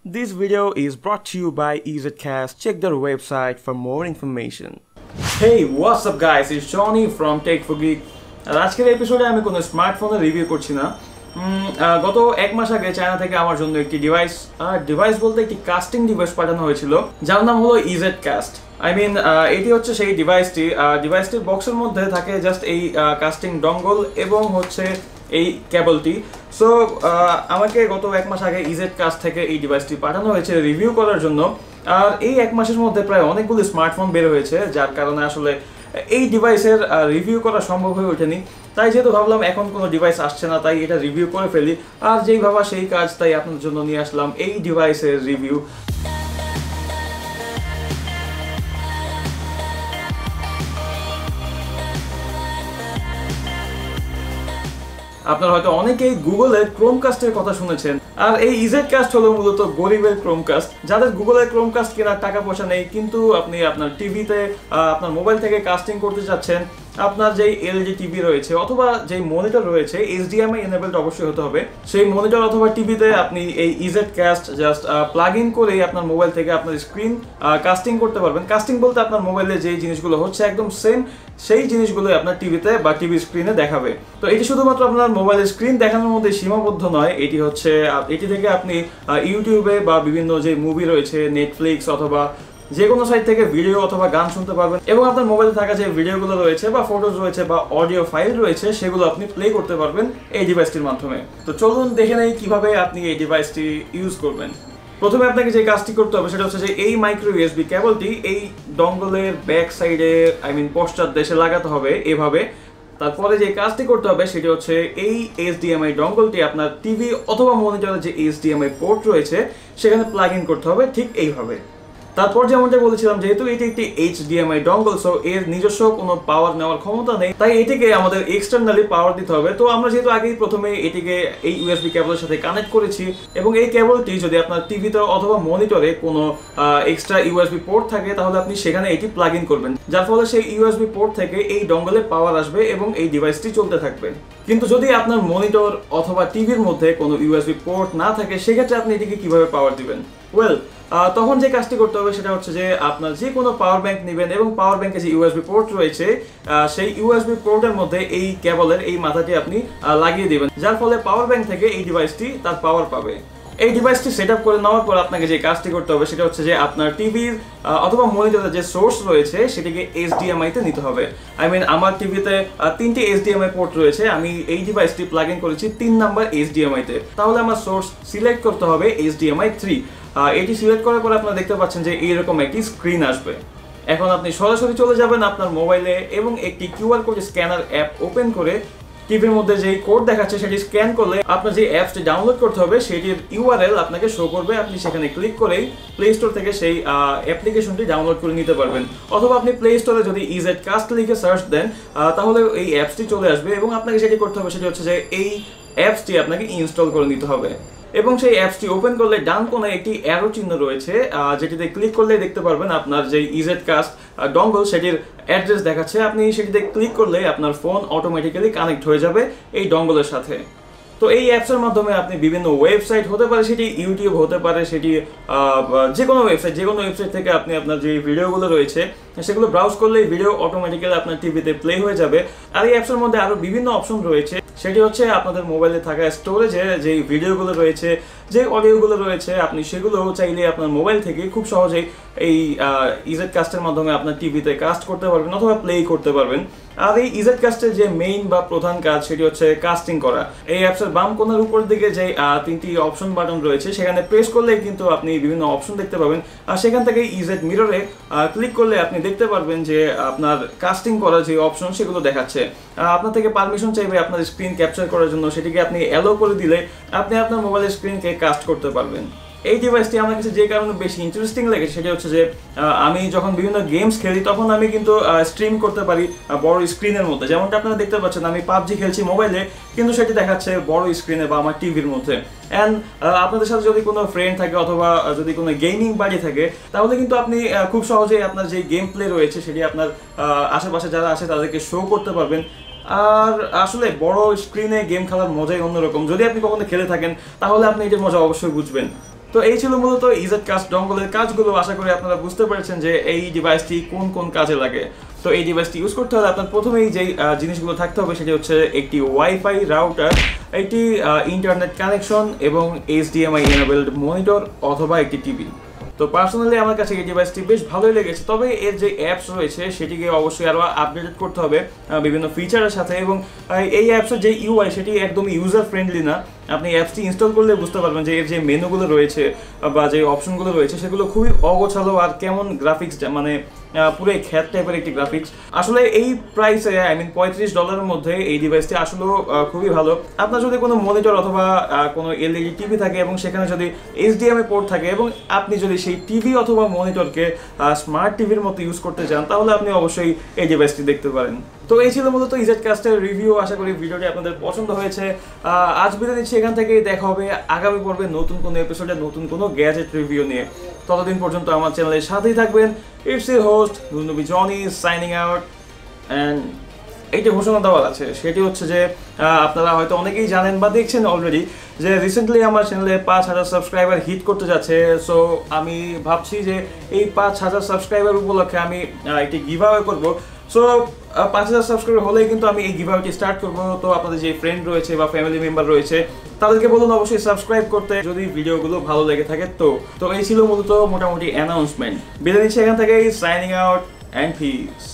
This video is brought to you by EZCast. Check their website for more information. Hey, what's up guys? It's Johnny from Tech for Geek. আজকের এপিসোডে আমি কোনো স্মার্টফোনের review করছি না। গত এক মাস আগে চায়না থেকে আমার জন্য একটি ডিভাইস বলতে একটি কাস্টিং ডিভাইস পাঠানো হয়েছিল যার নাম হলো EZCast। এটি হচ্ছে সেই ডিভাইসটির বক্সের মধ্যে থাকে জাস্ট এই কাস্টিং ডঙ্গল এবং হচ্ছে এই কেবলটি। সো আমাকে গত এক মাস আগে EZCast থেকে এই ডিভাইসটি পাঠানো হয়েছে রিভিউ করার জন্য। আর এই এক মাসের মধ্যে প্রায় অনেকগুলো স্মার্টফোন বের হয়েছে যার কারণে আসলে এই ডিভাইসের রিভিউ করা সম্ভব হয়ে ওঠেনি। তাই যেহেতু ভাবলাম এখন কোনো ডিভাইস আসছে না, তাই এটা রিভিউ করে ফেলি। আর যেই ভাবা সেই কাজ, তাই আপনাদের জন্য নিয়ে আসলাম এই ডিভাইসের রিভিউ। আপনারা হয়তো অনেকেই গুগলের ক্রোমকাস্টের কথা শুনেছেন, আর এই EZCast হলো মূলত গরিবের ক্রোমকাস্ট। যাদের গুগলের ক্রোমকাস্ট কেনার টাকা পয়সা নেই, কিন্তু আপনি আপনার টিভিতে আপনার মোবাইল থেকে কাস্টিং করতে চাচ্ছেন, আপনার যেই এলইডি টিভি রয়েছে অথবা যেই মনিটর রয়েছে HDMI এনেবলড অবশ্যই হতে হবে, সেই মনিটর অথবা টিভিতে আপনি এই EZCast জাস্ট প্লাগ ইন করেই আপনার মোবাইল থেকে আপনার স্ক্রিন কাস্টিং করতে পারবেন। কাস্টিং বলতে আপনার মোবাইলে যেই জিনিসগুলো হচ্ছে একদম সেম সেই জিনিসগুলোই আপনার টিভিতে বা টিভি স্ক্রিনে দেখাবে। তো এটি শুধুমাত্র আপনার মোবাইলের স্ক্রিন দেখানোর মধ্যে সীমাবদ্ধ নয়, এটি থেকে আপনি ইউটিউবে বা বিভিন্ন যে মুভি রয়েছে নেটফ্লিক্স অথবা যে কোনো সাইট থেকে ভিডিও অথবা গান শুনতে পারবেন, এবং আপনার মোবাইলে থাকা যে ভিডিওগুলো রয়েছে বা ফটোজ রয়েছে বা অডিও ফাইল রয়েছে সেগুলো আপনি প্লে করতে পারবেন এই ডিভাইসটির মাধ্যমে। তো চলুন দেখে নেই কিভাবে আপনি এই ডিভাইসটি ইউজ করবেন। প্রথমে আপনাকে যে কাজটি করতে হবে সেটা হচ্ছে যে এই মাইক্রো USB কেবলটি এই ডঙ্গলের ব্যাক সাইডে পশ্চাৎ দেশে লাগাতে হবে এভাবে। তারপরে যে কাজটি করতে হবে সেটি হচ্ছে এই HDMI ডঙ্গলটি আপনার টিভি অথবা মনিটরের যে HDMI পোর্ট রয়েছে সেখানে প্লাগ ইন করতে হবে ঠিক এইভাবে। তারপর যেমনটা বলেছিলাম, যেহেতু এটি একটি HDMI ডঙ্গল, সো এর নিজস্ব কোনো পাওয়ার নেওয়ার ক্ষমতা নেই, তাই এটিকে আমাদের এক্সটার্নালি পাওয়ার দিতে হবে। তো আমরা যেহেতু আগেই প্রথমে এটিকে এই USB কেবলের সাথে কানেক্ট করেছি, এবং এই কেবলটি যদি আপনার টিভিতে অথবা মনিটরে কোনো এক্সট্রা USB পোর্ট থাকে তাহলে আপনি সেখানে এটি প্লাগ ইন করবেন, যার ফলে সেই USB পোর্ট থেকে এই ডঙ্গলে পাওয়ার আসবে এবং এই ডিভাইসটি চলতে থাকবে। কিন্তু যদি আপনার মনিটর অথবা টিভির মধ্যে কোনো USB পোর্ট না থাকে, সেক্ষেত্রে আপনি এটিকে কিভাবে পাওয়ার দিবেন? তখন যে কাজটি করতে হবে সেটা হচ্ছে যে আপনার যে কোনো পাওয়ার ব্যাংক নেবেন এবং পাওয়ার ব্যাংকে যে USB পোর্ট রয়েছে সেই USB পোর্টের মধ্যে এই কেবলের এই মাথাটি আপনি লাগিয়ে দিবেন, যার ফলে পাওয়ার ব্যাংক থেকে এই ডিভাইসটি তার পাওয়ার পাবে। এই ডিভাইসটি সেট আপ করে নেওয়ার পর আপনাকে যে কাজটি করতে হবে সেটা হচ্ছে যে আপনার টিভির অথবা মনিটরের যে সোর্স রয়েছে সেটিকে HDMI তে নিতে হবে। আমার টিভিতে 3টি HDMI পোর্ট রয়েছে, আমি এই ডিভাইসটি প্লাগ ইন করেছি 3 নাম্বার HDMI তে। তাহলে আমার সোর্স সিলেক্ট করতে হবে HDMI 3। এটি সিলেক্ট করার পর আপনারা দেখতে পাচ্ছেন যে এইরকম একটি স্ক্রিন আসবে। এখন আপনি সরাসরি চলে যাবেন আপনার মোবাইলে এবং একটি QR code scanner app open করে টিভির মধ্যে যেই কোড দেখাচ্ছে সেটি স্ক্যান করলে আপনার যে অ্যাপসটি ডাউনলোড করতে হবে সেটির URL আপনাকে শো করবে। আপনি সেখানে ক্লিক করেই প্লে স্টোর থেকে সেই অ্যাপ্লিকেশনটি ডাউনলোড করে নিতে পারবেন, অথবা আপনি প্লে স্টোরে যদি EZCast লিখে সার্চ দেন তাহলে এই অ্যাপসটি চলে আসবে, এবং আপনাকে যেটি করতে হবে সেটি হচ্ছে যে এই অ্যাপসটি আপনাকে ইনস্টল করে নিতে হবে। এবং সেই অ্যাপসটি ওপেন করলে ডান কোণায় একটি অ্যারো চিহ্ন রয়েছে, যেটিতে ক্লিক করলে দেখতে পারবেন আপনার যে EZCast ডঙ্গল সেটির অ্যাড্রেস দেখাচ্ছে। আপনি সেটিতে ক্লিক করলে আপনার ফোন অটোমেটিক্যালি কানেক্ট হয়ে যাবে এই ডঙ্গলের সাথে। তো এই অ্যাপসের মাধ্যমে আপনি বিভিন্ন ওয়েবসাইট, হতে পারে সেটি ইউটিউব, হতে পারে সেটি যে কোনো ওয়েবসাইট থেকে আপনি আপনার যে ভিডিওগুলো রয়েছে সেগুলো ব্রাউজ করলেই ভিডিও অটোমেটিক্যালি আপনার টিভিতে প্লে হয়ে যাবে। আর এই অ্যাপসের মধ্যে আরও বিভিন্ন অপশন রয়েছে, সেটি হচ্ছে আপনাদের মোবাইলে থাকা স্টোরেজে যে ভিডিওগুলো রয়েছে, যে অডিওগুলো রয়েছে, আপনি সেগুলো চাইলে আপনার মোবাইল থেকে খুব সহজেই এই EZCastের মাধ্যমে আপনার টিভিতে কাস্ট করতে পারবেন অথবা প্লে করতে পারবেন। আর এই EZCastের যে মেইন বা প্রধান কাজ সেটি হচ্ছে কাস্টিং করা। এই অ্যাপসের বাম কোণার উপর দিকে যে 3টি অপশন বাটন রয়েছে সেখানে প্রেস করলে কিন্তু আপনি বিভিন্ন অপশন দেখতে পাবেন, আর সেখান থেকে EZ মিররে ক্লিক করলে আপনি দেখতে পারবেন যে আপনার কাস্টিং করার যে অপশন সেগুলো দেখাচ্ছে। আপনার থেকে পারমিশন চাইবে আপনার স্ক্রিন ক্যাপচার করার জন্য, সেটিকে আপনি অ্যালো করে দিলে আপনি আপনার মোবাইলের স্ক্রিনকে কাস্ট করতে পারবেন। এই ডিভাইসটি আমার কাছে যে কারণে বেশি ইন্টারেস্টিং লাগে সেটা হচ্ছে যে আমি যখন বিভিন্ন গেমস খেলি তখন আমি কিন্তু স্ট্রিম করতে পারি বড় স্ক্রিনের মধ্যে। যেমনটা আপনারা দেখতে পাচ্ছেন আমি PUBG খেলছি মোবাইলে, কিন্তু সেটি দেখাচ্ছে বড় স্ক্রিনে বা আমার টিভির মধ্যে। অ্যান্ড আপনাদের সাথে যদি কোনো ফ্রেন্ড থাকে অথবা যদি কোনো গেমিং বাড়ি থাকে তাহলে কিন্তু আপনি খুব সহজেই আপনার যে গেম প্লে রয়েছে সেটি আপনার আশেপাশে যারা আছে তাদেরকে শো করতে পারবেন। আর আসলে বড় স্ক্রিনে গেম খেলার মজাই অন্যরকম। যদি আপনি কখনো খেলে থাকেন তাহলে আপনি এটার মজা অবশ্যই বুঝবেন। তো এই ছিল মূলত ইজেডকাস্ট ডঙ্গলের কাজগুলো। আশা করি আপনারা বুঝতে পেরেছেন যে এই ডিভাইসটি কোন কোন কাজে লাগে। তো এই ডিভাইসটি ইউজ করতে হলে আপনার প্রথমেই যেই জিনিসগুলো থাকতে হবে সেটি হচ্ছে একটি ওয়াইফাই রাউটার, একটি ইন্টারনেট কানেকশন এবং HDMI এনেবলড মনিটর অথবা একটি টিভি। তো পার্সোনালি আমার কাছে এই ডিভাইসটি বেশ ভালোই লেগেছে, তবে এর যে অ্যাপস রয়েছে সেটিকে অবশ্যই আরও আপডেটেড করতে হবে বিভিন্ন ফিচারের সাথে, এবং এই অ্যাপসের যে ইউআই সেটি একদম ইউজার ফ্রেন্ডলি না। আপনি অ্যাপসটি ইনস্টল করলে বুঝতে পারবেন যে এর যে মেনুগুলো রয়েছে বা যে অপশনগুলো রয়েছে সেগুলো খুবই অগোছালো, আর কেমন গ্রাফিক্স, মানে পুরো খ্যাত টাইপের একটি গ্রাফিক্স। আসলে এই প্রাইসে $35 মধ্যে এই ডিভাইসটি আসলেও খুবই ভালো। আপনার যদি কোনো মনিটর অথবা কোনো এলইডি টিভি থাকে এবং সেখানে যদি HDMI পোর্ট থাকে এবং আপনি যদি সেই টিভি অথবা মনিটরকে স্মার্ট টিভির মতো ইউজ করতে চান তাহলে আপনি অবশ্যই এই ডিভাইসটি দেখতে পারেন। তো এই ছিল মূলত ইজেডকাস্টের রিভিউ। আশা করি ভিডিওটি আপনাদের পছন্দ হয়েছে। আজ বিদায় নিচ্ছি, এখান থেকেই দেখা হবে আগামী পর্বে নতুন কোনো এপিসোডে নতুন কোনো গ্যাজেট রিভিউ নিয়ে। ততদিন পর্যন্ত আমার চ্যানেলের সাথেই থাকবেন। ইটস ইউর হোস্ট নুনবি জনি সাইনিং আউট। অ্যান্ড এইটা ঘোষণা দেওয়ার আছে, সেটি হচ্ছে যে আপনারা হয়তো অনেকেই জানেন বা দেখছেন অলরেডি যে রিসেন্টলি আমার চ্যানেলে 5000 সাবস্ক্রাইবার হিট করতে যাচ্ছে। সো আমি ভাবছি যে এই 5000 সাবস্ক্রাইবার উপলক্ষে আমি একটি গিভ আওয়ে করবো। সো 5000 সাবস্ক্রাইবার হলেই কিন্তু আমি এই গিভ আওয়েটি স্টার্ট করবো। তো আপনাদের যে ফ্রেন্ড রয়েছে বা ফ্যামিলি মেম্বার রয়েছে তাদেরকে বলুন অবশ্যই সাবস্ক্রাইব করতে যদি ভিডিওগুলো ভালো লেগে থাকে। তো এই ছিল মূলত মোটামুটি অ্যানাউন্সমেন্ট। বিদায় নিচ্ছি এখান থেকে, সাইনিং আউট অ্যান্ড পিস।